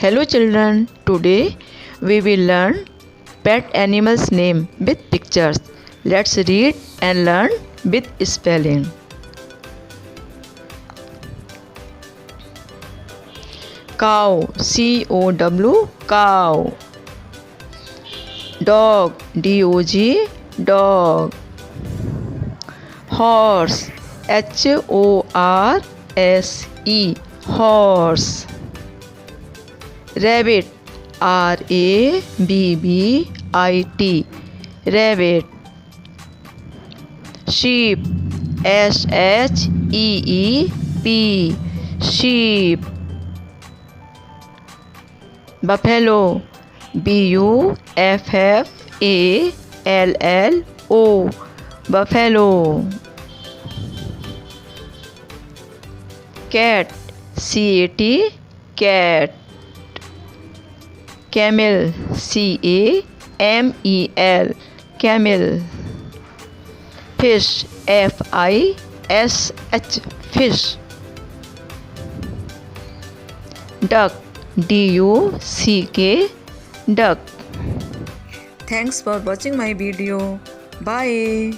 Hello children, today we will learn pet animals name with pictures. Let's read and learn with spelling. Cow, C-O-W, cow. Dog, D-O-G, dog. Horse, H-O-R-S-E, horse. Rabbit, R-A-B-B-I-T, rabbit. Sheep, S-H-E-E-P, sheep. Buffalo, B-U-F-F-A-L-L-O, buffalo. Cat, C-A-T, cat. Camel, C-A-M-E-L, camel. Fish, F-I-S-H, fish. Duck, D-U-C-K, duck. Thanks for watching my video. Bye.